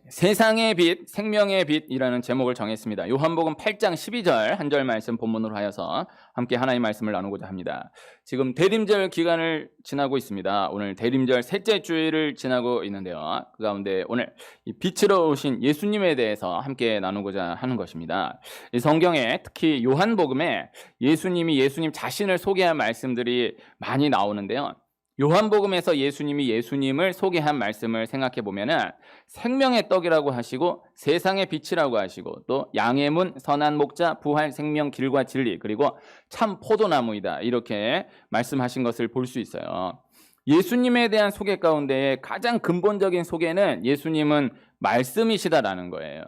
세상의 빛, 생명의 빛이라는 제목을 정했습니다. 요한복음 8장 12절 한 절 말씀 본문으로 하여서 함께 하나님의 말씀을 나누고자 합니다. 지금 대림절 기간을 지나고 있습니다. 오늘 대림절 셋째 주일을 지나고 있는데요. 그 가운데 오늘 이 빛으로 오신 예수님에 대해서 함께 나누고자 하는 것입니다. 이 성경에 특히 요한복음에 예수님이 예수님 자신을 소개한 말씀들이 많이 나오는데요. 요한복음에서 예수님이 예수님을 소개한 말씀을 생각해 보면은 생명의 떡이라고 하시고 세상의 빛이라고 하시고 또 양의 문, 선한 목자, 부활, 생명, 길과 진리 그리고 참 포도나무이다 이렇게 말씀하신 것을 볼 수 있어요. 예수님에 대한 소개 가운데 가장 근본적인 소개는 예수님은 말씀이시다라는 거예요.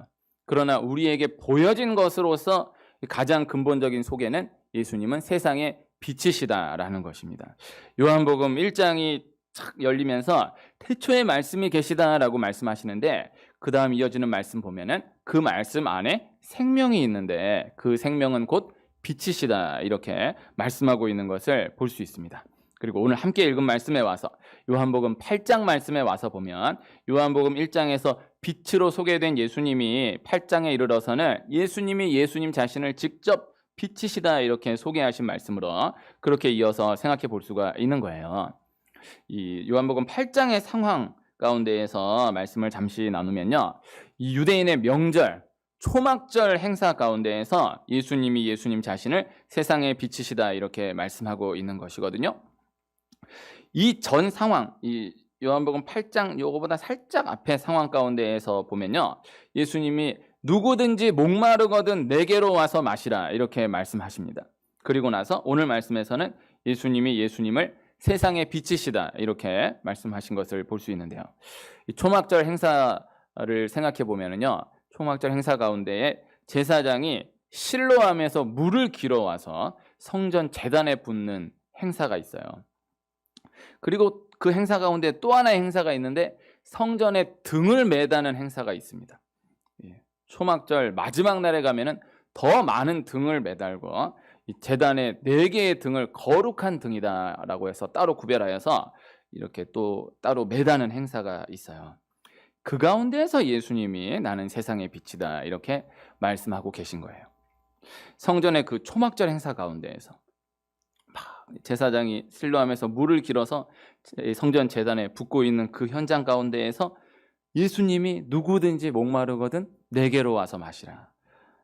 그러나 우리에게 보여진 것으로서 가장 근본적인 소개는 예수님은 세상의 빛이시다라는 것입니다. 요한복음 1장이 착 열리면서 태초에 말씀이 계시다라고 말씀하시는데 그 다음 이어지는 말씀 보면은 그 말씀 안에 생명이 있는데 그 생명은 곧 빛이시다 이렇게 말씀하고 있는 것을 볼 수 있습니다. 그리고 오늘 함께 읽은 말씀에 와서 요한복음 8장 말씀에 와서 보면 요한복음 1장에서 빛으로 소개된 예수님이 8장에 이르러서는 예수님이 예수님 자신을 직접 빛이시다 이렇게 소개하신 말씀으로 그렇게 이어서 생각해 볼 수가 있는 거예요. 이 요한복음 8장의 상황 가운데에서 말씀을 잠시 나누면요. 이 유대인의 명절, 초막절 행사 가운데에서 예수님이 예수님 자신을 세상의 빛이시다 이렇게 말씀하고 있는 것이거든요. 이 전 상황, 이 요한복음 8장 요거보다 살짝 앞에 상황 가운데에서 보면요. 예수님이 누구든지 목마르거든 내게로 와서 마시라 이렇게 말씀하십니다. 그리고 나서 오늘 말씀에서는 예수님이 예수님을 세상의 빛이시다 이렇게 말씀하신 것을 볼 수 있는데요. 이 초막절 행사를 생각해 보면은요. 초막절 행사 가운데에 제사장이 실로암에서 물을 길어와서 성전 제단에 붓는 행사가 있어요. 그리고 그 행사 가운데 또 하나의 행사가 있는데 성전에 등을 매다는 행사가 있습니다. 초막절 마지막 날에 가면은 더 많은 등을 매달고 이 제단에 4개의 등을 거룩한 등이다라고 해서 따로 구별하여서 이렇게 또 따로 매다는 행사가 있어요. 그 가운데에서 예수님이 나는 세상의 빛이다 이렇게 말씀하고 계신 거예요. 성전의 그 초막절 행사 가운데에서 제사장이 실로암에서 물을 길어서 성전 제단에 붓고 있는 그 현장 가운데에서 예수님이 누구든지 목마르거든 내게로 와서 마시라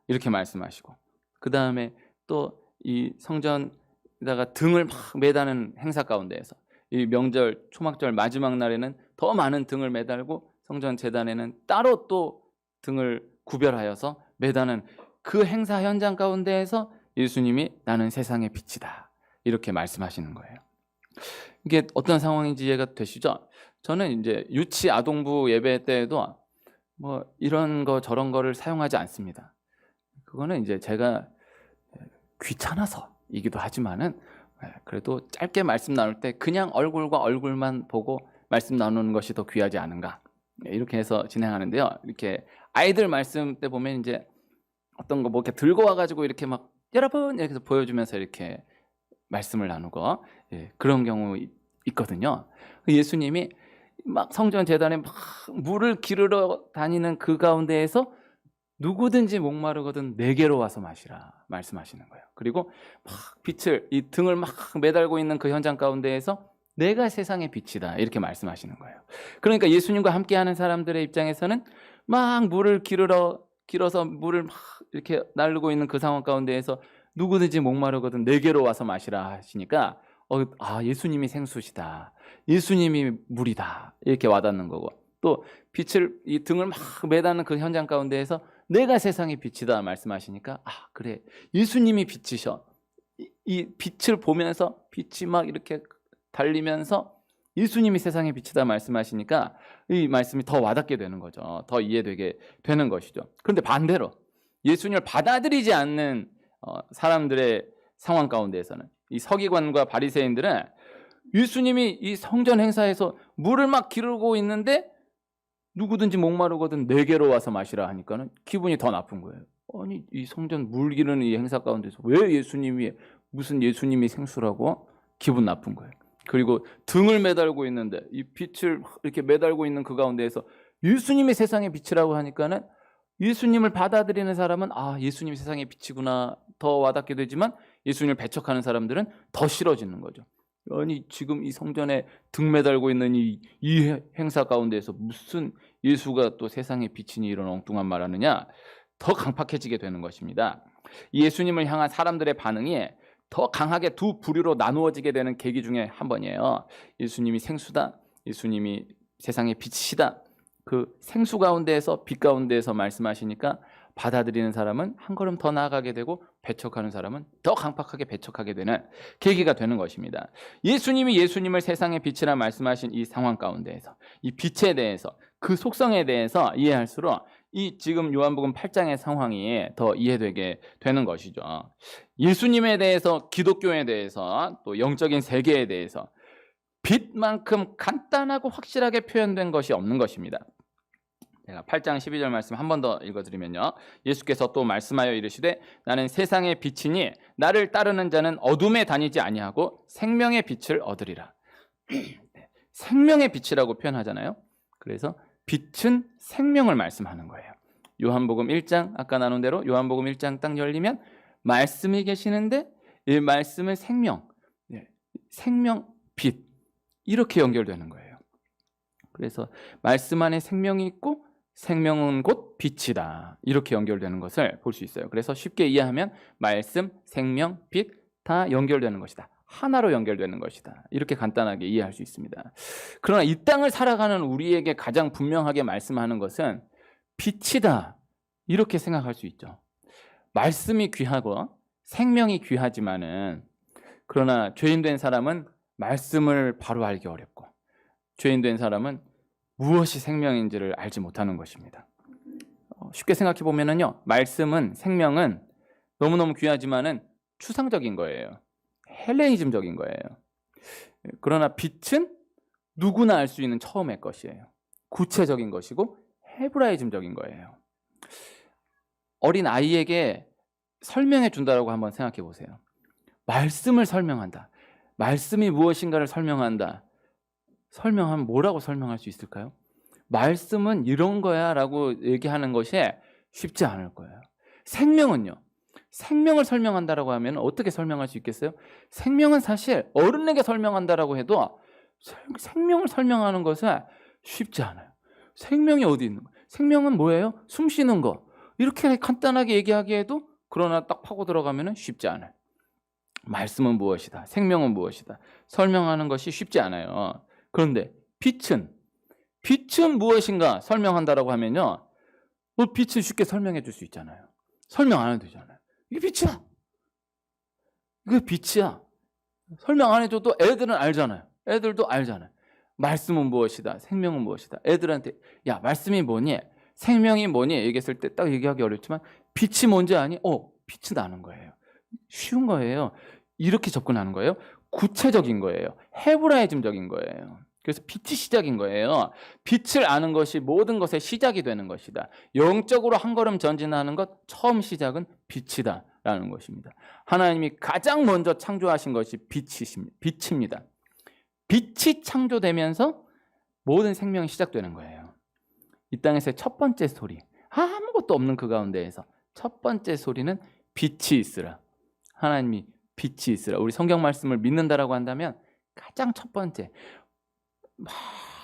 이렇게 말씀하시고 그 다음에 또 이 성전에다가 등을 막 매다는 행사 가운데에서 이 명절 초막절 마지막 날에는 더 많은 등을 매달고 성전 제단에는 따로 또 등을 구별하여서 매다는 그 행사 현장 가운데에서 예수님이 나는 세상의 빛이다 이렇게 말씀하시는 거예요. 이게 어떤 상황인지 이해가 되시죠? 저는 이제 유치 아동부 예배 때에도 뭐 이런 거 저런 거를 사용하지 않습니다. 그거는 이제 제가 귀찮아서이기도 하지만은 그래도 짧게 말씀 나눌 때 그냥 얼굴과 얼굴만 보고 말씀 나누는 것이 더 귀하지 않은가 이렇게 해서 진행하는데요. 이렇게 아이들 말씀 때 보면 이제 어떤 거 뭐 이렇게 들고 와가지고 이렇게 막 여러분 이렇게 해서 보여주면서 이렇게 말씀을 나누고 그런 경우 있거든요. 예수님이 막 성전 제단에 막 물을 기르러 다니는 그 가운데에서 누구든지 목마르거든 내게로 와서 마시라 말씀하시는 거예요. 그리고 막 빛을 이 등을 막 매달고 있는 그 현장 가운데에서 내가 세상의 빛이다 이렇게 말씀하시는 거예요. 그러니까 예수님과 함께하는 사람들의 입장에서는 막 물을 길어서 물을 막 이렇게 나르고 있는 그 상황 가운데에서 누구든지 목마르거든 내게로 와서 마시라 하시니까 예수님이 생수시다. 예수님이 물이다. 이렇게 와닿는 거고 또 빛을 이 등을 막 매다는 그 현장 가운데에서 내가 세상의 빛이다 말씀하시니까 그래 예수님이 빛이셔. 이 빛을 보면서 빛이 막 이렇게 달리면서 예수님이 세상의 빛이다 말씀하시니까 이 말씀이 더 와닿게 되는 거죠. 더 이해되게 되는 것이죠. 그런데 반대로 예수님을 받아들이지 않는 사람들의 상황 가운데에서는 이 서기관과 바리새인들은 예수님이 이 성전 행사에서 물을 막 기르고 있는데 누구든지 목마르거든 내게로 와서 마시라 하니까는 기분이 더 나쁜 거예요. 아니 이 성전 물 기르는 이 행사 가운데서 왜 무슨 예수님이 생수라고 기분 나쁜 거예요. 그리고 등을 매달고 있는데 이 빛을 이렇게 매달고 있는 그 가운데에서 예수님이 세상의 빛이라고 하니까는 예수님을 받아들이는 사람은 아, 예수님이 세상의 빛이구나 더 와닿게 되지만 예수님을 배척하는 사람들은 더 싫어지는 거죠. 아니 지금 이 성전에 등 매달고 있는 이 행사 가운데에서 무슨 예수가 또 세상의 빛이니 이런 엉뚱한 말 하느냐, 더 강팍해지게 되는 것입니다. 예수님을 향한 사람들의 반응이 더 강하게 두 부류로 나누어지게 되는 계기 중에 한 번이에요. 예수님이 생수다, 예수님이 세상의 빛이다. 그 생수 가운데에서 빛 가운데에서 말씀하시니까 받아들이는 사람은 한 걸음 더 나아가게 되고 배척하는 사람은 더 강팍하게 배척하게 되는 계기가 되는 것입니다. 예수님이 예수님을 세상의 빛이라 말씀하신 이 상황 가운데에서 이 빛에 대해서 그 속성에 대해서 이해할수록 이 지금 요한복음 8장의 상황이 더 이해되게 되는 것이죠. 예수님에 대해서, 기독교에 대해서, 또 영적인 세계에 대해서 빛만큼 간단하고 확실하게 표현된 것이 없는 것입니다. 제가 8장 12절 말씀 한 번 더 읽어드리면요, 예수께서 또 말씀하여 이르시되 나는 세상의 빛이니 나를 따르는 자는 어둠에 다니지 아니하고 생명의 빛을 얻으리라. 생명의 빛이라고 표현하잖아요. 그래서 빛은 생명을 말씀하는 거예요. 요한복음 1장, 아까 나눈 대로 요한복음 1장 딱 열리면 말씀이 계시는데 이 말씀은 생명, 생명, 빛 이렇게 연결되는 거예요. 그래서 말씀 안에 생명이 있고 생명은 곧 빛이다, 이렇게 연결되는 것을 볼 수 있어요. 그래서 쉽게 이해하면 말씀, 생명, 빛 다 연결되는 것이다, 하나로 연결되는 것이다, 이렇게 간단하게 이해할 수 있습니다. 그러나 이 땅을 살아가는 우리에게 가장 분명하게 말씀하는 것은 빛이다, 이렇게 생각할 수 있죠. 말씀이 귀하고 생명이 귀하지만은 그러나 죄인된 사람은 말씀을 바로 알기 어렵고 죄인된 사람은 무엇이 생명인지를 알지 못하는 것입니다. 쉽게 생각해 보면은요, 말씀은, 생명은 너무너무 귀하지만은 추상적인 거예요. 헬레니즘적인 거예요. 그러나 빛은 누구나 알 수 있는 처음의 것이에요. 구체적인 것이고 헤브라이즘적인 거예요. 어린 아이에게 설명해 준다라고 한번 생각해 보세요. 말씀을 설명한다, 말씀이 무엇인가를 설명한다. 설명하면 뭐라고 설명할 수 있을까요? 말씀은 이런 거야 라고 얘기하는 것이 쉽지 않을 거예요. 생명은요, 생명을 설명한다라고 하면 어떻게 설명할 수 있겠어요? 생명은 사실 어른에게 설명한다라고 해도 생명을 설명하는 것은 쉽지 않아요. 생명이 어디 있는 거예요? 생명은 뭐예요? 숨 쉬는 거, 이렇게 간단하게 얘기하기에도, 그러나 딱 파고 들어가면 쉽지 않아요. 말씀은 무엇이다, 생명은 무엇이다 설명하는 것이 쉽지 않아요. 그런데 빛은 무엇인가 설명한다라고 하면요, 빛을 쉽게 설명해 줄 수 있잖아요. 설명 안 해도 되잖아요. 이게 빛이야, 이게 빛이야. 설명 안 해줘도 애들은 알잖아요. 애들도 알잖아요. 말씀은 무엇이다, 생명은 무엇이다. 애들한테 야, 말씀이 뭐니, 생명이 뭐니 얘기했을 때 딱 얘기하기 어렵지만 빛이 뭔지 아니? 빛이 나는 거예요. 쉬운 거예요. 이렇게 접근하는 거예요. 구체적인 거예요. 헤브라이즘적인 거예요. 그래서 빛이 시작인 거예요. 빛을 아는 것이 모든 것의 시작이 되는 것이다. 영적으로 한 걸음 전진하는 것 처음 시작은 빛이다 라는 것입니다. 하나님이 가장 먼저 창조하신 것이 빛입니다. 빛이 창조되면서 모든 생명이 시작되는 거예요. 이 땅에서의 첫 번째 소리, 아무것도 없는 그 가운데에서 첫 번째 소리는 빛이 있으라. 하나님이 빛이 있으라. 우리 성경 말씀을 믿는다라고 한다면 가장 첫 번째,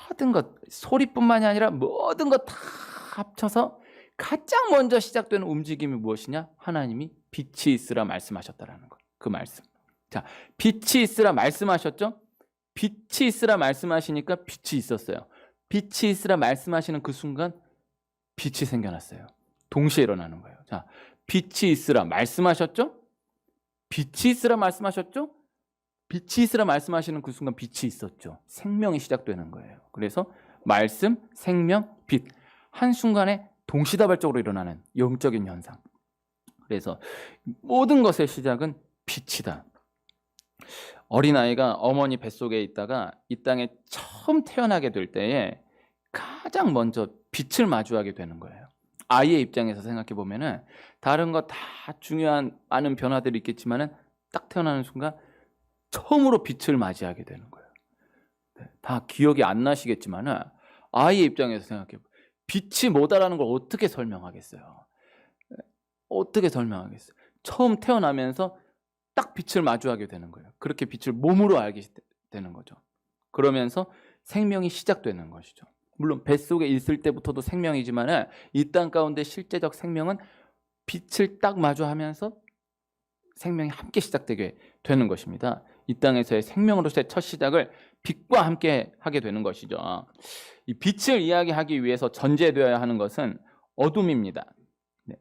모든 것, 소리뿐만이 아니라 모든 것 다 합쳐서 가장 먼저 시작되는 움직임이 무엇이냐? 하나님이 빛이 있으라 말씀하셨다라는 것. 그 말씀. 자, 빛이 있으라 말씀하셨죠? 빛이 있으라 말씀하시니까 빛이 있었어요. 빛이 있으라 말씀하시는 그 순간 빛이 생겨났어요. 동시에 일어나는 거예요. 자, 빛이 있으라 말씀하셨죠? 빛이 있으라 말씀하셨죠? 빛이 있으라 말씀하시는 그 순간 빛이 있었죠. 생명이 시작되는 거예요. 그래서 말씀, 생명, 빛, 한순간에 동시다발적으로 일어나는 영적인 현상. 그래서 모든 것의 시작은 빛이다. 어린아이가 어머니 뱃속에 있다가 이 땅에 처음 태어나게 될 때에 가장 먼저 빛을 마주하게 되는 거예요. 아이의 입장에서 생각해 보면은 다른 거 다 중요한 많은 변화들이 있겠지만은 딱 태어나는 순간 처음으로 빛을 맞이하게 되는 거예요. 다 기억이 안 나시겠지만은 아이의 입장에서 생각해 보면 빛이 뭐다라는 걸 어떻게 설명하겠어요? 어떻게 설명하겠어요? 처음 태어나면서 딱 빛을 마주하게 되는 거예요. 그렇게 빛을 몸으로 알게 되는 거죠. 그러면서 생명이 시작되는 것이죠. 물론 뱃속에 있을 때부터도 생명이지만 이 땅 가운데 실제적 생명은 빛을 딱 마주하면서 생명이 함께 시작되게 되는 것입니다. 이 땅에서의 생명으로서의 첫 시작을 빛과 함께 하게 되는 것이죠. 이 빛을 이야기하기 위해서 전제되어야 하는 것은 어둠입니다.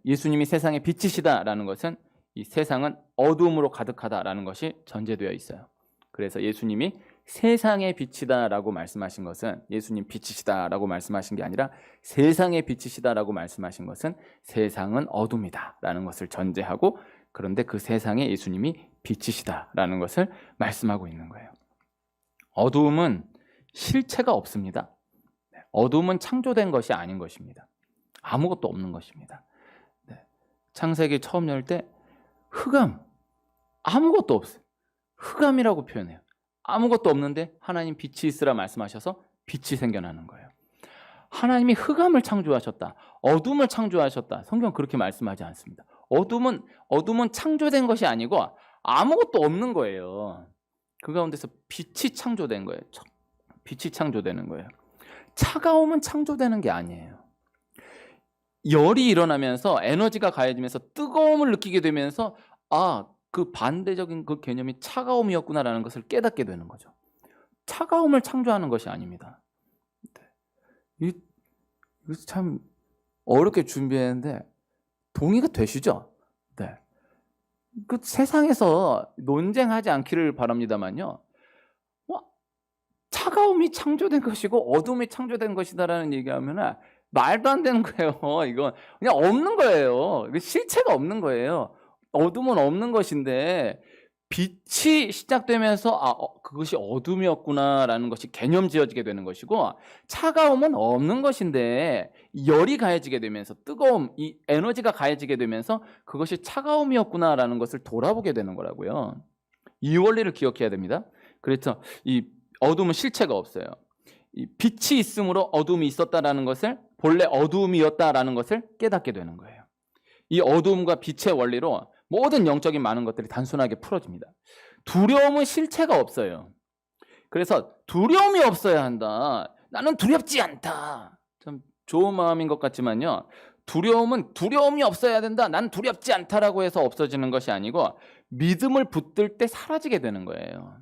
예수님이 세상의 빛이시다라는 것은 이 세상은 어둠으로 가득하다라는 것이 전제되어 있어요. 그래서 예수님이 세상의 빛이다라고 말씀하신 것은 예수님 빛이시다라고 말씀하신 게 아니라 세상의 빛이시다라고 말씀하신 것은 세상은 어둠이다라는 것을 전제하고, 그런데 그 세상에 예수님이 빛이시다라는 것을 말씀하고 있는 거예요. 어둠은 실체가 없습니다. 어둠은 창조된 것이 아닌 것입니다. 아무것도 없는 것입니다. 창세기 처음 열 때 흑암, 아무것도 없어요. 흑암이라고 표현해요. 아무것도 없는데 하나님 빛이 있으라 말씀하셔서 빛이 생겨나는 거예요. 하나님이 흑암을 창조하셨다, 어둠을 창조하셨다, 성경은 그렇게 말씀하지 않습니다. 어둠은 창조된 것이 아니고 아무것도 없는 거예요. 그 가운데서 빛이 창조된 거예요. 빛이 창조되는 거예요. 차가움은 창조되는 게 아니에요. 열이 일어나면서 에너지가 가해지면서 뜨거움을 느끼게 되면서 그 반대적인 그 개념이 차가움이었구나라는 것을 깨닫게 되는 거죠. 차가움을 창조하는 것이 아닙니다. 이거 참 어렵게 준비했는데 동의가 되시죠? 네. 그 세상에서 논쟁하지 않기를 바랍니다만요. 차가움이 창조된 것이고 어둠이 창조된 것이다라는 얘기하면 말도 안 되는 거예요. 이건 그냥 없는 거예요. 실체가 없는 거예요. 어둠은 없는 것인데 빛이 시작되면서 그것이 어둠이었구나라는 것이 개념 지어지게 되는 것이고, 차가움은 없는 것인데 열이 가해지게 되면서 뜨거움, 이 에너지가 가해지게 되면서 그것이 차가움이었구나라는 것을 돌아보게 되는 거라고요. 이 원리를 기억해야 됩니다. 그래서 이 어둠은 실체가 없어요. 이 빛이 있으므로 어둠이 있었다라는 것을, 본래 어둠이었다라는 것을 깨닫게 되는 거예요. 이 어둠과 빛의 원리로 모든 영적인 많은 것들이 단순하게 풀어집니다. 두려움은 실체가 없어요. 그래서 두려움이 없어야 한다, 나는 두렵지 않다, 참 좋은 마음인 것 같지만요, 두려움은 두려움이 없어야 된다, 난 두렵지 않다라고 해서 없어지는 것이 아니고 믿음을 붙들 때 사라지게 되는 거예요.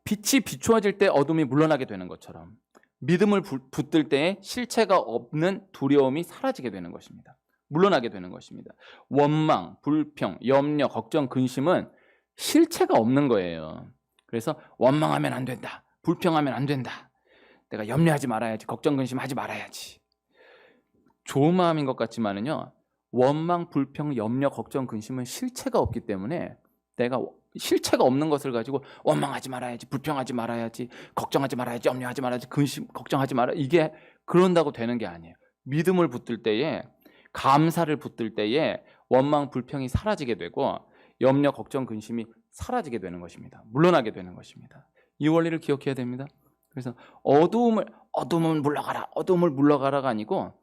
빛이 비추어질 때 어둠이 물러나게 되는 것처럼 믿음을 붙들 때에 실체가 없는 두려움이 사라지게 되는 것입니다. 물러나게 되는 것입니다. 원망, 불평, 염려, 걱정, 근심은 실체가 없는 거예요. 그래서 원망하면 안 된다, 불평하면 안 된다, 내가 염려하지 말아야지, 걱정, 근심하지 말아야지. 좋은 마음인 것 같지만은요, 원망, 불평, 염려, 걱정, 근심은 실체가 없기 때문에 내가 실체가 없는 것을 가지고 원망하지 말아야지, 불평하지 말아야지, 걱정하지 말아야지, 염려하지 말아야지, 근심, 걱정하지 말아, 이게 그런다고 되는 게 아니에요. 믿음을 붙들 때에, 감사를 붙들 때에 원망, 불평이 사라지게 되고 염려, 걱정, 근심이 사라지게 되는 것입니다. 물러나게 되는 것입니다. 이 원리를 기억해야 됩니다. 그래서 어둠을 물러가라, 어둠을 물러가라가 아니고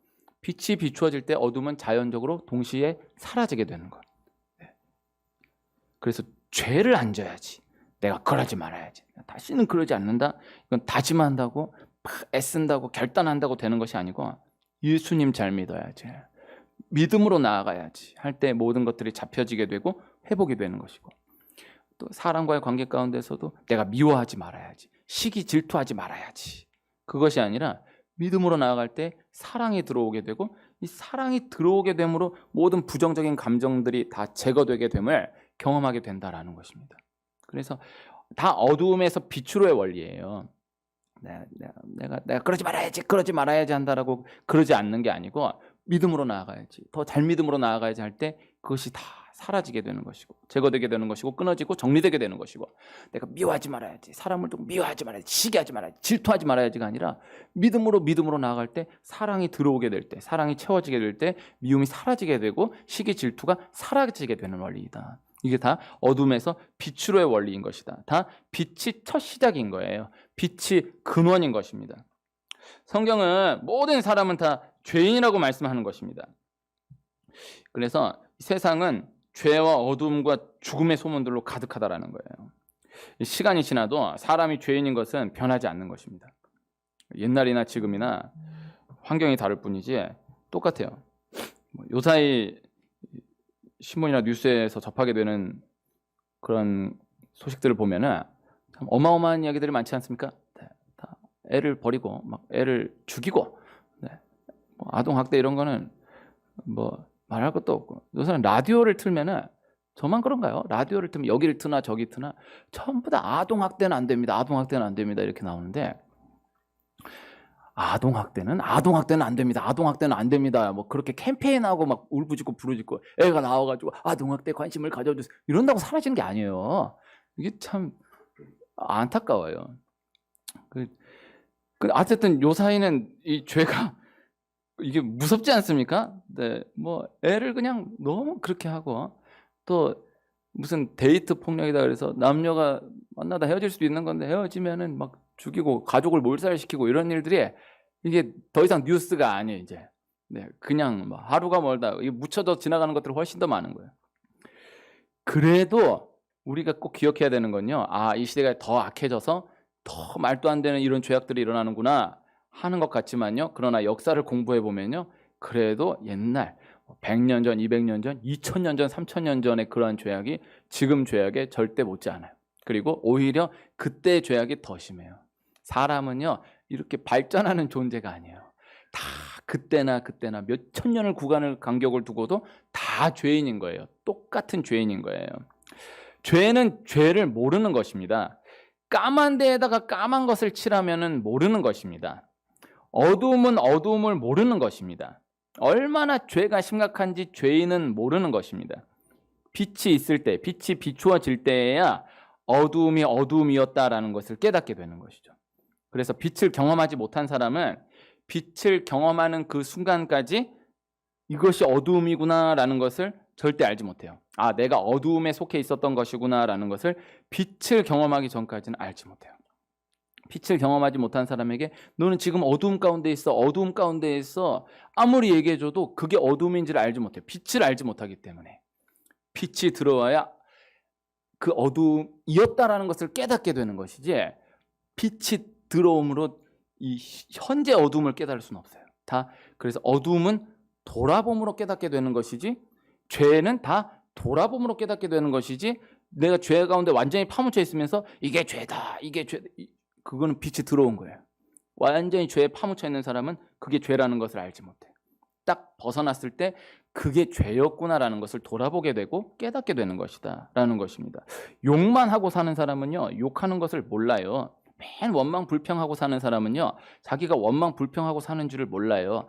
빛이 비추어질 때 어둠은 자연적으로 동시에 사라지게 되는 것. 그래서 죄를 안 져야지, 내가 그러지 말아야지, 다시는 그러지 않는다, 이건 다짐한다고 애쓴다고 결단한다고 되는 것이 아니고 예수님 잘 믿어야지, 믿음으로 나아가야지 할 때 모든 것들이 잡혀지게 되고 회복이 되는 것이고, 또 사람과의 관계 가운데서도 내가 미워하지 말아야지, 시기 질투하지 말아야지, 그것이 아니라 믿음으로 나아갈 때 사랑이 들어오게 되고, 이 사랑이 들어오게 됨으로 모든 부정적인 감정들이 다 제거되게 됨을 경험하게 된다라는 것입니다. 그래서 다 어두움에서 빛으로의 원리예요. 내가 그러지 말아야지 한다라고 그러지 않는 게 아니고 믿음으로 나아가야지, 더 잘 믿음으로 나아가야지 할 때 그것이 다 사라지게 되는 것이고 제거되게 되는 것이고 끊어지고 정리되게 되는 것이고, 내가 미워하지 말아야지, 사람을 또 미워하지 말아야지, 시기하지 말아야지, 질투하지 말아야지가 아니라 믿음으로 나아갈 때 사랑이 들어오게 될 때, 사랑이 채워지게 될 때 미움이 사라지게 되고 시기 질투가 사라지게 되는 원리이다. 이게 다 어둠에서 빛으로의 원리인 것이다. 다 빛이 첫 시작인 거예요. 빛이 근원인 것입니다. 성경은 모든 사람은 다 죄인이라고 말씀하는 것입니다. 그래서 세상은 죄와 어둠과 죽음의 소문들로 가득하다라는 거예요. 시간이 지나도 사람이 죄인인 것은 변하지 않는 것입니다. 옛날이나 지금이나 환경이 다를 뿐이지 똑같아요. 요사이 신문이나 뉴스에서 접하게 되는 그런 소식들을 보면은 참 어마어마한 이야기들이 많지 않습니까? 네, 다 애를 버리고 막 애를 죽이고, 네, 뭐 아동 학대 이런 거는 뭐 말할 것도 없고. 요새는 라디오를 틀면은 저만 그런가요? 라디오를 틀면 여기를 트나 저기 트나 전부 다 아동 학대는 안 됩니다. 아동 학대는 안 됩니다. 이렇게 나오는데 아동 학대는 안 됩니다. 아동 학대는 안 됩니다. 뭐 그렇게 캠페인하고 막 울부짖고 부르짖고 애가 나와가지고 아동 학대 관심을 가져주세요. 이런다고 사라지는 게 아니에요. 이게 참 안타까워요. 어쨌든 요 사이는 이 죄가 이게 무섭지 않습니까? 네, 뭐 애를 그냥 너무 그렇게 하고 또 무슨 데이트 폭력이다 그래서 남녀가 만나다 헤어질 수도 있는 건데 헤어지면은 막 죽이고 가족을 몰살시키고 이런 일들이 이게 더 이상 뉴스가 아니에요 이제. 네, 그냥 뭐 하루가 멀다 이게 묻혀져 지나가는 것들이 훨씬 더 많은 거예요. 그래도 우리가 꼭 기억해야 되는 건요. 아, 이 시대가 더 악해져서 더 말도 안 되는 이런 죄악들이 일어나는구나 하는 것 같지만요. 그러나 역사를 공부해 보면요. 그래도 옛날 100년 전, 200년 전, 2000년 전, 3000년 전의 그러한 죄악이 지금 죄악에 절대 못지않아요. 그리고 오히려 그때의 죄악이 더 심해요. 사람은요. 이렇게 발전하는 존재가 아니에요. 다 그때나 몇천 년을 구간을 간격을 두고도 다 죄인인 거예요. 똑같은 죄인인 거예요. 죄는 죄를 모르는 것입니다. 까만 데에다가 까만 것을 칠하면은 모르는 것입니다. 어두움은 어두움을 모르는 것입니다. 얼마나 죄가 심각한지 죄인은 모르는 것입니다. 빛이 있을 때, 빛이 비추어질 때에야 어두움이 어두움이었다라는 것을 깨닫게 되는 것이죠. 그래서 빛을 경험하지 못한 사람은 빛을 경험하는 그 순간까지 이것이 어두움이구나라는 것을 절대 알지 못해요. 아, 내가 어두움에 속해 있었던 것이구나라는 것을 빛을 경험하기 전까지는 알지 못해요. 빛을 경험하지 못한 사람에게 너는 지금 어두움 가운데 있어, 어두움 가운데 있어 아무리 얘기해줘도 그게 어두움인지를 알지 못해요. 빛을 알지 못하기 때문에. 빛이 들어와야 그 어두움이었다라는 것을 깨닫게 되는 것이지 빛이 들어옴으로 이 현재 어두움을 깨달을 수는 없어요. 다 그래서 어두움은 돌아봄으로 깨닫게 되는 것이지 죄는 다 돌아봄으로 깨닫게 되는 것이지 내가 죄 가운데 완전히 파묻혀 있으면서 이게 죄다, 이게 죄다 그거는 빛이 들어온 거예요. 완전히 죄에 파묻혀 있는 사람은 그게 죄라는 것을 알지 못해. 딱 벗어났을 때 그게 죄였구나라는 것을 돌아보게 되고 깨닫게 되는 것이다 라는 것입니다. 욕만 하고 사는 사람은요 욕하는 것을 몰라요. 맨 원망 불평하고 사는 사람은요 자기가 원망 불평하고 사는 줄을 몰라요.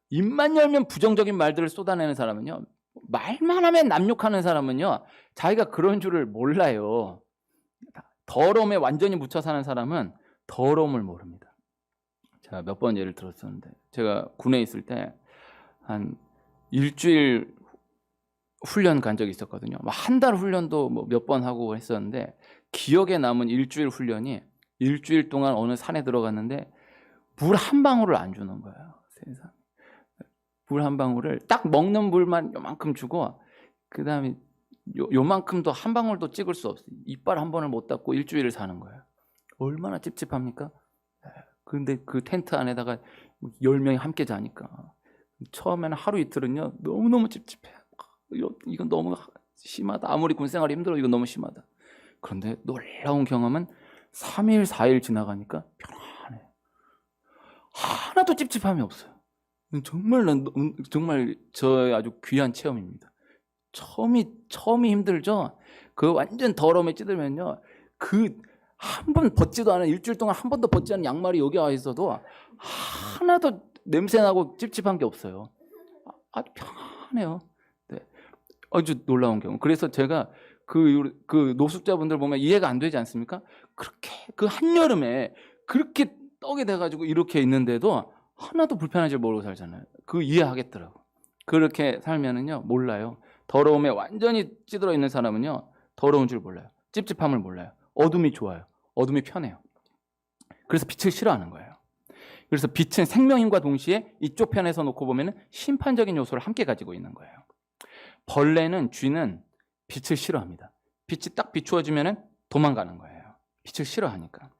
입만 열면 부정적인 말들을 쏟아내는 사람은요 말만 하면 남 욕하는 사람은요 자기가 그런 줄을 몰라요. 더러움에 완전히 묻혀 사는 사람은 더러움을 모릅니다. 제가 몇 번 예를 들었었는데 제가 군에 있을 때 한 일주일 훈련 간 적이 있었거든요. 한 달 훈련도 뭐 몇 번 하고 했었는데 기억에 남은 일주일 훈련이 일주일 동안 어느 산에 들어갔는데 물 한 방울을 안 주는 거예요. 세상에. 물 한 방울을 딱 먹는 물만 요만큼 주고 그 다음에 요만큼도 한 방울도 찍을 수 없어요. 이빨 한 번을 못 닦고 일주일을 사는 거예요. 얼마나 찝찝합니까? 근데 그 텐트 안에다가 10명이 함께 자니까 처음에는 하루 이틀은요 너무너무 찝찝해. 이건 너무 심하다. 아무리 군생활이 힘들어 이건 너무 심하다. 그런데 놀라운 경험은 3일 4일 지나가니까 편안해. 하나도 찝찝함이 없어요. 정말 저의 아주 귀한 체험입니다. 처음이 힘들죠. 그 완전 더러움에 찌들면요 그 한 번 벗지도 않은 일주일 동안 한 번도 벗지 않은 양말이 여기 와 있어도 하나도 냄새나고 찝찝한 게 없어요. 아주 편해요. 네. 아주 놀라운 경우. 그래서 제가 그 노숙자분들 보면 이해가 안 되지 않습니까? 그렇게 그 한여름에 그렇게 떡이 돼가지고 이렇게 있는데도 하나도 불편하지 모르고 살잖아요. 그 이해하겠더라고. 그렇게 살면은요 몰라요. 더러움에 완전히 찌들어 있는 사람은요 더러운 줄 몰라요. 찝찝함을 몰라요. 어둠이 좋아요. 어둠이 편해요. 그래서 빛을 싫어하는 거예요. 그래서 빛은 생명임과 동시에 이쪽 편에서 놓고 보면 심판적인 요소를 함께 가지고 있는 거예요. 벌레는, 쥐는 빛을 싫어합니다. 빛이 딱 비추어지면 도망가는 거예요. 빛을 싫어하니까.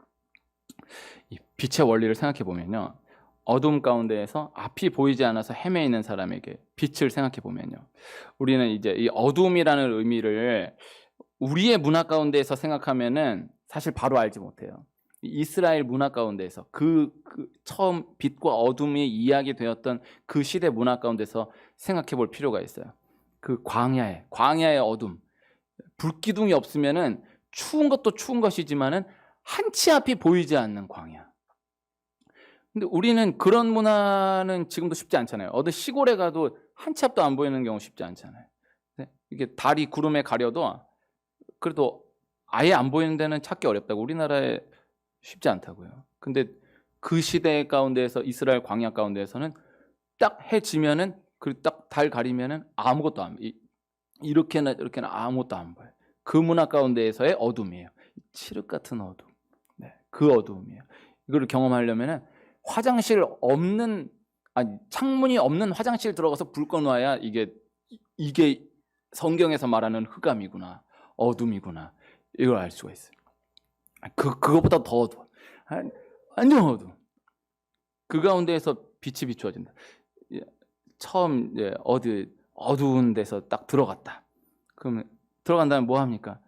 이 빛의 원리를 생각해 보면요, 어둠 가운데에서 앞이 보이지 않아서 헤매이는 사람에게 빛을 생각해 보면요, 우리는 이제 이 어둠이라는 의미를 우리의 문화 가운데에서 생각하면은 사실 바로 알지 못해요. 이스라엘 문화 가운데에서 처음 빛과 어둠이 이야기되었던 그 시대 문화 가운데서 생각해 볼 필요가 있어요. 그 광야의 어둠, 불기둥이 없으면은 추운 것도 추운 것이지만은 한치 앞이 보이지 않는 광야. 근데 우리는 그런 문화는 지금도 쉽지 않잖아요. 어디 시골에 가도 한치 앞도 안 보이는 경우 쉽지 않잖아요. 이게 달이 구름에 가려도 그래도 아예 안 보이는 데는 찾기 어렵다고, 우리나라에 쉽지 않다고요. 근데 그 시대 가운데에서, 이스라엘 광야 가운데에서는 딱 해 지면은, 그리고 딱 달 가리면은 아무것도 안 보여요. 이렇게나 이렇게나 아무것도 안 보여요. 그 문화 가운데에서의 어둠이에요. 칠흑 같은 어둠. 네, 그 어둠이에요. 이거를 경험하려면은 화장실 없는, 창문이 없는 화장실 들어가서 불 꺼놔야 이게 성경에서 말하는 흑암이구나, 어둠이구나, 이걸 알 수가 있어요. 그거보다 더 어두워. 완전 어두워. 그 가운데에서 빛이 비추어진다. 처음 어디 어두운 데서 딱 들어갔다. 그러면 들어간 다음에 뭐 합니까?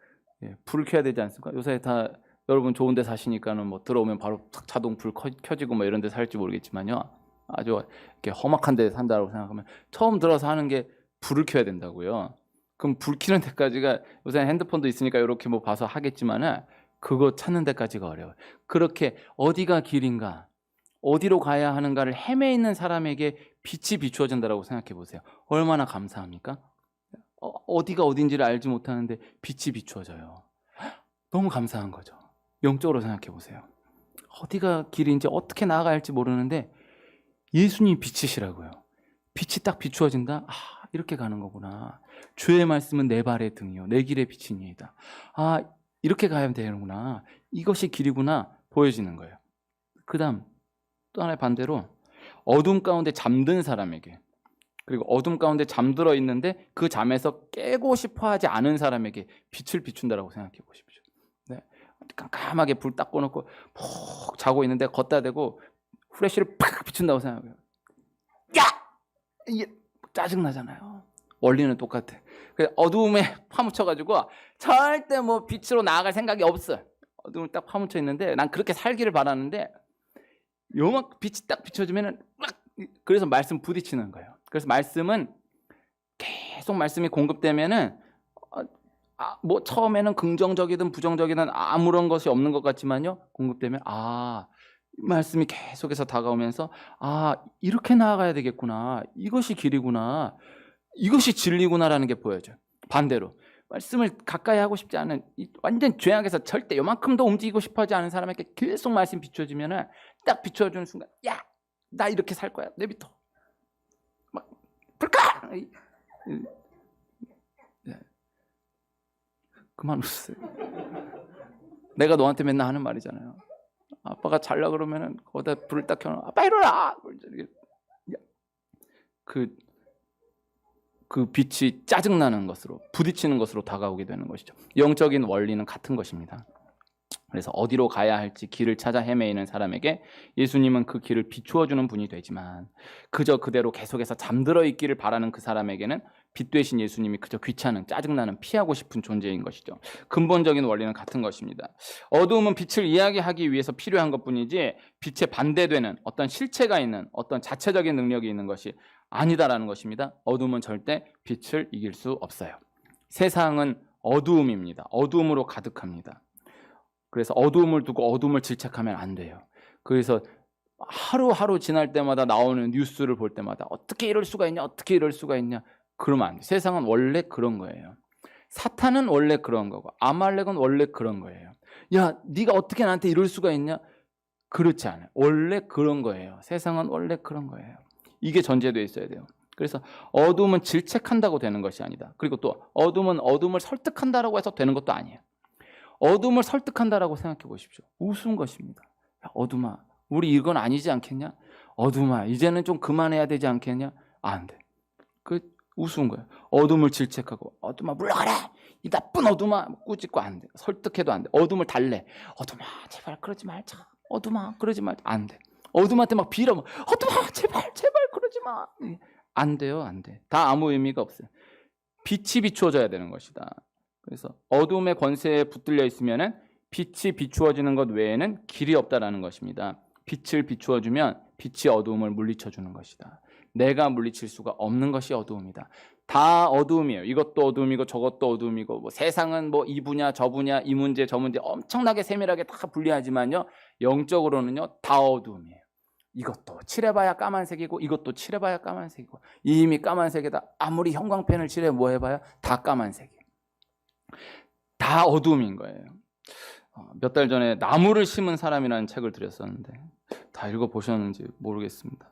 불을 켜야 되지 않습니까? 요새 다 여러분 좋은 데 사시니까는 뭐 들어오면 바로 자동 불 켜지고 뭐 이런 데 살지 모르겠지만요, 아주 이렇게 험악한 데 산다고 생각하면 처음 들어서 하는 게 불을 켜야 된다고요. 그럼 불 켜는 데까지가, 요새 핸드폰도 있으니까 이렇게 뭐 봐서 하겠지만은 그거 찾는 데까지가 어려워요. 그렇게 어디가 길인가, 어디로 가야 하는가를 헤매있는 사람에게 빛이 비추어진다라고 생각해 보세요. 얼마나 감사합니까? 어디가 어딘지를 알지 못하는데 빛이 비추어져요. 너무 감사한 거죠. 영적으로 생각해 보세요. 어디가 길인지 어떻게 나아가야 할지 모르는데 예수님 빛이시라고요. 빛이 딱 비추어진다. 이렇게 가는 거구나. 주의 말씀은 내 발의 등이요 내 길의 빛이니이다. 이렇게 가야 되는구나. 이것이 길이구나 보여지는 거예요. 그 다음 또 하나의 반대로 어둠 가운데 잠든 사람에게, 그리고 어둠 가운데 잠들어 있는데 그 잠에서 깨고 싶어 하지 않은 사람에게 빛을 비춘다라고 생각해 보십시오. 네. 깜깜하게 불 딱 꺼놓고 푹 자고 있는데 걷다 대고 후레쉬를 팍 비춘다고 생각해요. 야! 이게 짜증나잖아요. 원리는 똑같아. 어두움에 파묻혀가지고 절대 뭐 빛으로 나아갈 생각이 없어. 어둠을 딱 파묻혀 있는데 난 그렇게 살기를 바라는데 요만 빛이 딱 비춰지면은 막, 그래서 말씀 부딪히는 거예요. 그래서 말씀은 계속 말씀이 공급되면은 뭐 처음에는 긍정적이든 부정적이든 아무런 것이 없는 것 같지만요, 공급되면 말씀이 계속해서 다가오면서 이렇게 나아가야 되겠구나, 이것이 길이구나, 이것이 진리구나라는 게 보여져요. 반대로 말씀을 가까이 하고 싶지 않은 완전 죄악에서 절대 요만큼도 움직이고 싶어 하지 않은 사람에게 계속 말씀 비춰주면은 딱 비춰주는 순간, 야, 나 이렇게 살 거야, 내비둬, 막 불까. 그만 웃으세요. 내가 너한테 맨날 하는 말이잖아요. 아빠가 잘라 그러면은 거기다 불을 딱 켜놓고 아빠 일어나. 그 빛이 짜증나는 것으로, 부딪히는 것으로 다가오게 되는 것이죠. 영적인 원리는 같은 것입니다. 그래서 어디로 가야 할지 길을 찾아 헤매이는 사람에게 예수님은 그 길을 비추어주는 분이 되지만, 그저 그대로 계속해서 잠들어 있기를 바라는 그 사람에게는 빛 되신 예수님이 그저 귀찮은, 짜증나는, 피하고 싶은 존재인 것이죠. 근본적인 원리는 같은 것입니다. 어두움은 빛을 이야기하기 위해서 필요한 것뿐이지 빛에 반대되는 어떤 실체가 있는, 어떤 자체적인 능력이 있는 것이 아니다라는 것입니다. 어두움은 절대 빛을 이길 수 없어요. 세상은 어두움입니다. 어두움으로 가득합니다. 그래서 어두움을 두고 어두움을 질책하면 안 돼요. 그래서 하루하루 지날 때마다 나오는 뉴스를 볼 때마다 어떻게 이럴 수가 있냐, 어떻게 이럴 수가 있냐, 그러면 안 돼요. 세상은 원래 그런 거예요. 사탄은 원래 그런 거고 아말렉은 원래 그런 거예요. 야, 네가 어떻게 나한테 이럴 수가 있냐? 그렇지 않아요. 원래 그런 거예요. 세상은 원래 그런 거예요. 이게 전제되어 있어야 돼요. 그래서 어둠은 질책한다고 되는 것이 아니다. 그리고 또 어둠은 어둠을 설득한다라고 해서 되는 것도 아니에요. 어둠을 설득한다라고 생각해 보십시오. 우스운 것입니다. 야, 어둠아, 우리 이건 아니지 않겠냐? 어둠아, 이제는 좀 그만해야 되지 않겠냐? 안 돼. 그 우스운 거예요. 어둠을 질책하고 어둠아 물러가라. 이 나쁜 어둠아 꾸짖고 안 돼. 설득해도 안 돼. 어둠을 달래. 어둠아 제발 그러지 말자. 어둠아 그러지 말자. 안 돼. 어둠한테 막 빌어. 어둠아 제발 그러지 마. 안 돼요, 안 돼. 다 아무 의미가 없어요. 빛이 비추어져야 되는 것이다. 그래서 어둠의 권세에 붙들려 있으면은 빛이 비추어지는 것 외에는 길이 없다라는 것입니다. 빛을 비추어주면 빛이 어두움을 물리쳐 주는 것이다. 내가 물리칠 수가 없는 것이 어두움이다. 다 어두움이에요. 이것도 어두움이고 저것도 어두움이고 뭐 세상은 뭐 이 분야 저 분야 이 문제 저 문제 엄청나게 세밀하게 다 분리하지만요. 영적으로는요 다 어두움이에요. 이것도 칠해봐야 까만색이고 이것도 칠해봐야 까만색이고 이미 까만색에다 아무리 형광펜을 칠해 뭐 해봐야 다 까만색이에요. 다 어두움인 거예요. 몇 달 전에 나무를 심은 사람이라는 책을 드렸었는데 다 읽어보셨는지 모르겠습니다.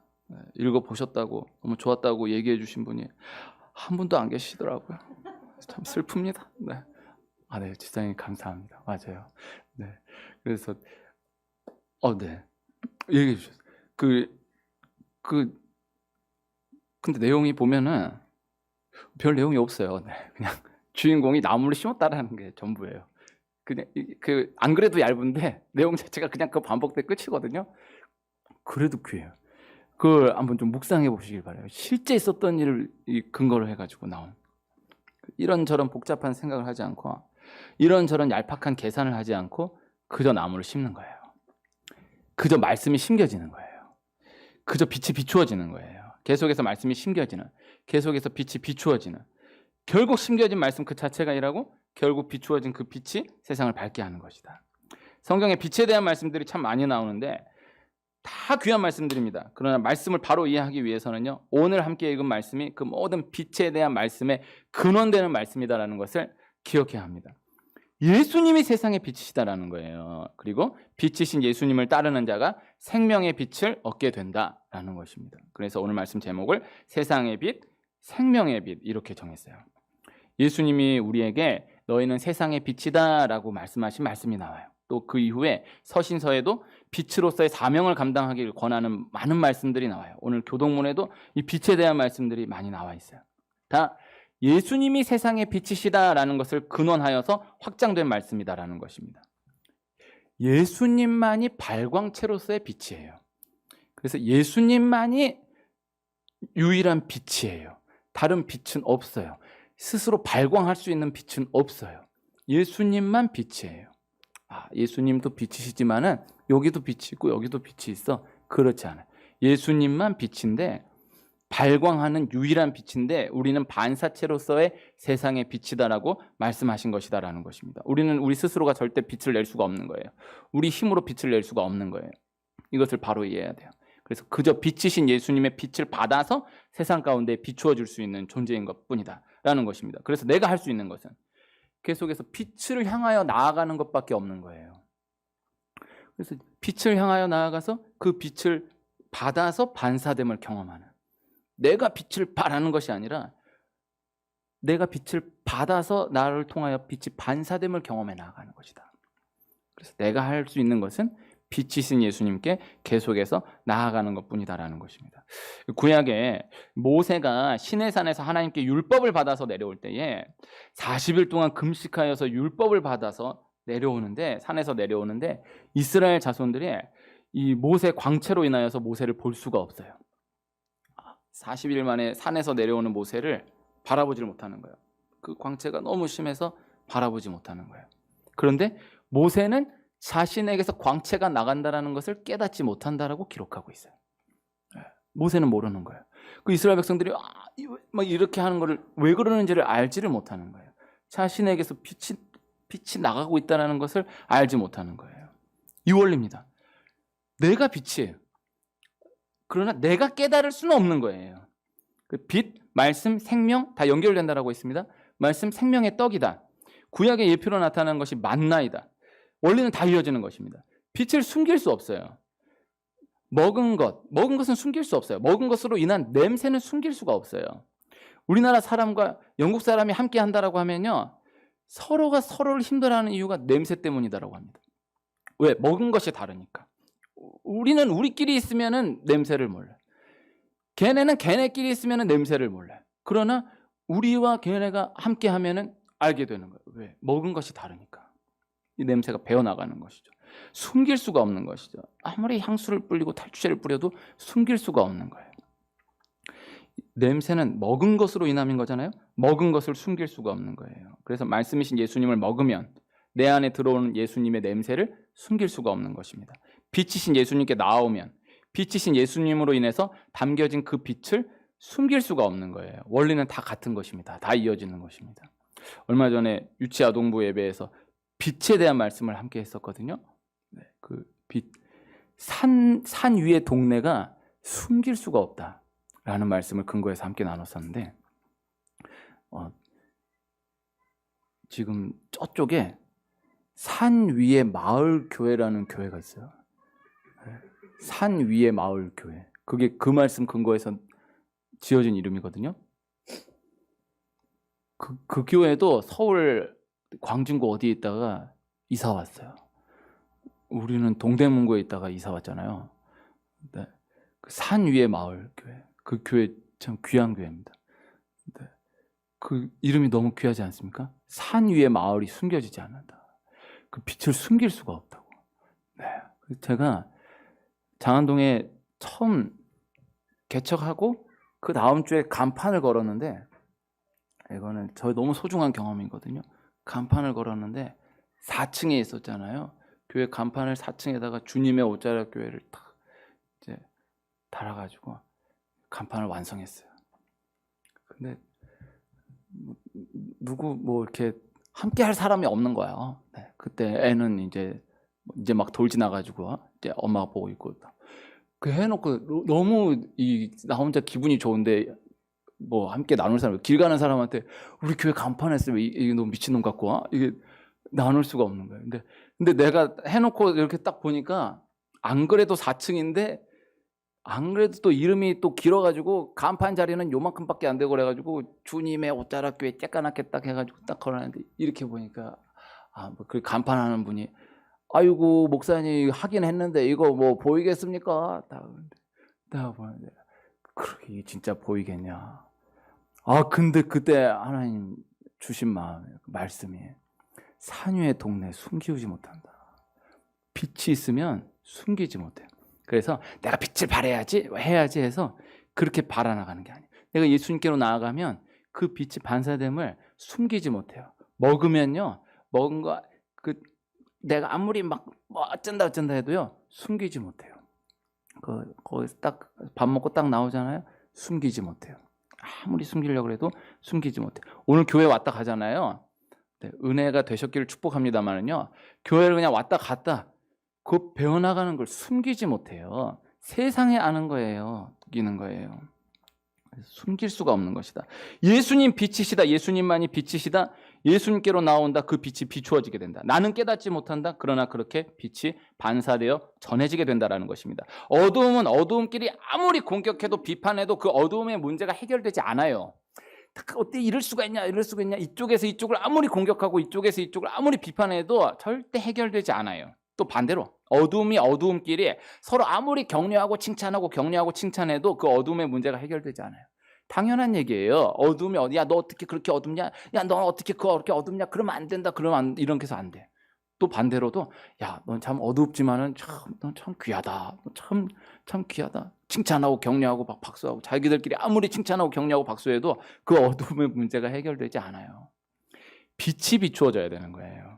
읽어보셨다고 너무 좋았다고 얘기해 주신 분이 한 분도 안 계시더라고요. 참 슬픕니다. 네. 네, 지사님 감사합니다. 맞아요. 네. 그래서 네. 얘기해 주셨어요. 근데 내용이 보면은 별 내용이 없어요. 네. 그냥 주인공이 나무를 심었다라는 게 전부예요. 그냥 안 그래도 얇은데 내용 자체가 그냥 그 반복돼 끝이거든요. 그래도 귀해요. 그걸 한번 좀 묵상해 보시길 바라요. 실제 있었던 일을 근거로 해가지고 나온 이런저런 복잡한 생각을 하지 않고 이런저런 얄팍한 계산을 하지 않고 그저 나무를 심는 거예요. 그저 말씀이 심겨지는 거예요. 그저 빛이 비추어지는 거예요. 계속해서 말씀이 심겨지는, 계속해서 빛이 비추어지는, 결국 심겨진 말씀 그 자체가 아니라고 결국 비추어진 그 빛이 세상을 밝게 하는 것이다. 성경에 빛에 대한 말씀들이 참 많이 나오는데 다 귀한 말씀들입니다. 그러나 말씀을 바로 이해하기 위해서는요, 오늘 함께 읽은 말씀이 그 모든 빛에 대한 말씀의 근원되는 말씀이다라는 것을 기억해야 합니다. 예수님이 세상의 빛이시다라는 거예요. 그리고 빛이신 예수님을 따르는 자가 생명의 빛을 얻게 된다라는 것입니다. 그래서 오늘 말씀 제목을 세상의 빛, 생명의 빛 이렇게 정했어요. 예수님이 우리에게 너희는 세상의 빛이다라고 말씀하신 말씀이 나와요. 또 그 이후에 서신서에도 빛으로서의 사명을 감당하기를 권하는 많은 말씀들이 나와요. 오늘 교동문에도 이 빛에 대한 말씀들이 많이 나와 있어요. 다 예수님이 세상의 빛이시다라는 것을 근원하여서 확장된 말씀이다라는 것입니다. 예수님만이 발광체로서의 빛이에요. 그래서 예수님만이 유일한 빛이에요. 다른 빛은 없어요. 스스로 발광할 수 있는 빛은 없어요. 예수님만 빛이에요. 예수님도 빛이시지만은 여기도 빛이 있고 여기도 빛이 있어. 그렇지 않아요. 예수님만 빛인데 발광하는 유일한 빛인데 우리는 반사체로서의 세상의 빛이다라고 말씀하신 것이다라는 것입니다. 우리는 우리 스스로가 절대 빛을 낼 수가 없는 거예요. 우리 힘으로 빛을 낼 수가 없는 거예요. 이것을 바로 이해해야 돼요. 그래서 그저 빛이신 예수님의 빛을 받아서 세상 가운데 비추어 줄 수 있는 존재인 것뿐이다라는 것입니다. 그래서 내가 할 수 있는 것은 계속해서 빛을 향하여 나아가는 것밖에 없는 거예요. 그래서 빛을 향하여 나아가서 그 빛을 받아서 반사됨을 경험하는, 내가 빛을 바라는 것이 아니라 내가 빛을 받아서 나를 통하여 빛이 반사됨을 경험해 나아가는 것이다. 그래서 내가 할 수 있는 것은 빛이신 예수님께 계속해서 나아가는 것뿐이다라는 것입니다. 구약에 모세가 시내산에서 하나님께 율법을 받아서 내려올 때에 40일 동안 금식하여서 율법을 받아서 내려오는데, 산에서 내려오는데 이스라엘 자손들이 이 모세 광채로 인하여서 모세를 볼 수가 없어요. 40일 만에 산에서 내려오는 모세를 바라보지를 못하는 거예요. 그 광채가 너무 심해서 바라보지 못하는 거예요. 그런데 모세는 자신에게서 광채가 나간다는 것을 깨닫지 못한다라고 기록하고 있어요. 모세는 모르는 거예요. 그 이스라엘 백성들이 막 이렇게 하는 것을 왜 그러는지를 알지를 못하는 거예요. 자신에게서 빛이 나가고 있다는 것을 알지 못하는 거예요. 이 원리입니다. 내가 빛이에요. 그러나 내가 깨달을 수는 없는 거예요. 그 빛, 말씀, 생명 다 연결된다라고 했습니다. 말씀, 생명의 떡이다. 구약의 예표로 나타나는 것이 만나이다. 원리는 다 이어지는 것입니다. 빛을 숨길 수 없어요. 먹은 것은 숨길 수 없어요. 먹은 것으로 인한 냄새는 숨길 수가 없어요. 우리나라 사람과 영국 사람이 함께 한다라고 하면요, 서로가 서로를 힘들어하는 이유가 냄새 때문이다라고 합니다. 왜? 먹은 것이 다르니까. 우리는 우리끼리 있으면은 냄새를 몰라요. 걔네는 걔네끼리 있으면은 냄새를 몰라요. 그러나 우리와 걔네가 함께 하면은 알게 되는 거예요. 왜? 먹은 것이 다르니까. 이 냄새가 배어나가는 것이죠. 숨길 수가 없는 것이죠. 아무리 향수를 뿌리고 탈취제를 뿌려도 숨길 수가 없는 거예요. 냄새는 먹은 것으로 인함인 거잖아요. 먹은 것을 숨길 수가 없는 거예요. 그래서 말씀이신 예수님을 먹으면 내 안에 들어오는 예수님의 냄새를 숨길 수가 없는 것입니다. 빛이신 예수님께 나오면 빛이신 예수님으로 인해서 담겨진 그 빛을 숨길 수가 없는 거예요. 원리는 다 같은 것입니다. 다 이어지는 것입니다. 얼마 전에 유치아동부 예배에서 빛에 대한 말씀을 함께 했었거든요. 그 빛, 산 위의 동네가 숨길 수가 없다라는 말씀을 근거해서 함께 나눴었는데 지금 저쪽에 산 위의 마을 교회라는 교회가 있어요. 산 위의 마을 교회. 그게 그 말씀 근거해서 지어진 이름이거든요. 그 교회도 서울 광진구 어디에 있다가 이사 왔어요. 우리는 동대문구에 있다가 이사 왔잖아요. 네. 산 위의 마을 교회. 그 교회 참 귀한 교회입니다. 네. 그 이름이 너무 귀하지 않습니까? 산 위의 마을이 숨겨지지 않는다. 그 빛을 숨길 수가 없다고. 네. 제가 장안동에 처음 개척하고 그 다음 주에 간판을 걸었는데 이거는 저 너무 소중한 경험이거든요. 간판을 걸었는데 4층에 있었잖아요. 교회 간판을 4층에다가 주님의 옷자락 교회를 딱 이제 달아가지고 간판을 완성했어요. 근데 누구 뭐 이렇게 함께 할 사람이 없는 거야. 네. 그때 애는 이제 막 돌 지나가지고 이제 엄마가 보고 있고 그 해놓고 너무 나 혼자 기분이 좋은데 뭐 함께 나눌 사람 길 가는 사람한테 우리 교회 간판에 쓰면 이게 너무 미친놈 같고 이게 나눌 수가 없는 거예요. 근데 내가 해놓고 이렇게 딱 보니까 안 그래도 4층인데 안 그래도 또 이름이 또 길어가지고 간판 자리는 요만큼밖에 안 되고 그래가지고 주님의 옷자락 교회 쬐까맣게 딱 해가지고 딱 걸어놨는데 이렇게 보니까 뭐 그 간판하는 분이 아이고 목사님 하긴 했는데 이거 뭐 보이겠습니까? 딱 보는데 그게 진짜 보이겠냐? 근데 그때 하나님 주신 마음에 말씀이 산 위의 동네 숨기지 못한다. 빛이 있으면 숨기지 못해요. 그래서 내가 빛을 발해야지 해야지 해서 그렇게 발아나가는 게 아니에요. 내가 예수님께로 나아가면 그 빛이 반사됨을 숨기지 못해요. 먹으면요 먹은 거 내가 아무리 막 뭐 어쩐다 해도요 숨기지 못해요. 거기서 딱 밥 먹고 딱 나오잖아요. 숨기지 못해요. 아무리 숨기려고 해도 숨기지 못해요. 오늘 교회 왔다 가잖아요. 네, 은혜가 되셨기를 축복합니다만은요. 교회를 그냥 왔다 갔다 그 배워나가는 걸 숨기지 못해요. 세상에 아는 거예요. 느끼는 거예요. 숨길 수가 없는 것이다. 예수님 빛이시다. 예수님만이 빛이시다. 예수님께로 나온다. 그 빛이 비추어지게 된다. 나는 깨닫지 못한다. 그러나 그렇게 빛이 반사되어 전해지게 된다라는 것입니다. 어두움은 어두움끼리 아무리 공격해도 비판해도 그 어두움의 문제가 해결되지 않아요. 어떻게 이럴 수가 있냐 이쪽에서 이쪽을 아무리 공격하고 이쪽에서 이쪽을 아무리 비판해도 절대 해결되지 않아요. 또 반대로 어두움이 어두움끼리 서로 아무리 격려하고 칭찬해도 그 어두움의 문제가 해결되지 않아요. 당연한 얘기예요. 어두움이 야 너 어떻게 그렇게 어둡냐? 야 너 어떻게 그렇게 어둡냐? 그러면 안 된다. 이렇게 해서 안 돼. 또 반대로도 야 넌 참 어둡지만은 넌 참 귀하다. 참 귀하다. 칭찬하고 격려하고 막 박수하고 자기들끼리 아무리 칭찬하고 격려하고 박수해도 그 어두움의 문제가 해결되지 않아요. 빛이 비추어져야 되는 거예요.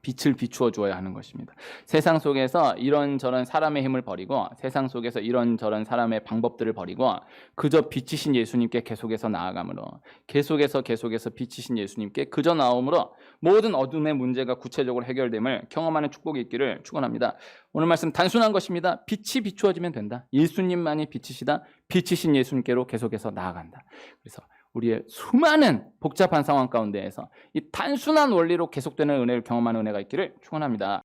빛을 비추어 주어야 하는 것입니다. 세상 속에서 이런저런 사람의 힘을 버리고 세상 속에서 이런저런 사람의 방법들을 버리고 그저 빛이신 예수님께 계속해서 나아감으로 계속해서 빛이신 예수님께 그저 나옴으로 모든 어둠의 문제가 구체적으로 해결됨을 경험하는 축복이 있기를 축원합니다. 오늘 말씀 단순한 것입니다. 빛이 비추어지면 된다. 예수님만이 빛이시다. 빛이신 예수님께로 계속해서 나아간다. 그래서 우리의 수많은 복잡한 상황 가운데에서 이 단순한 원리로 계속되는 은혜를 경험하는 은혜가 있기를 축원합니다.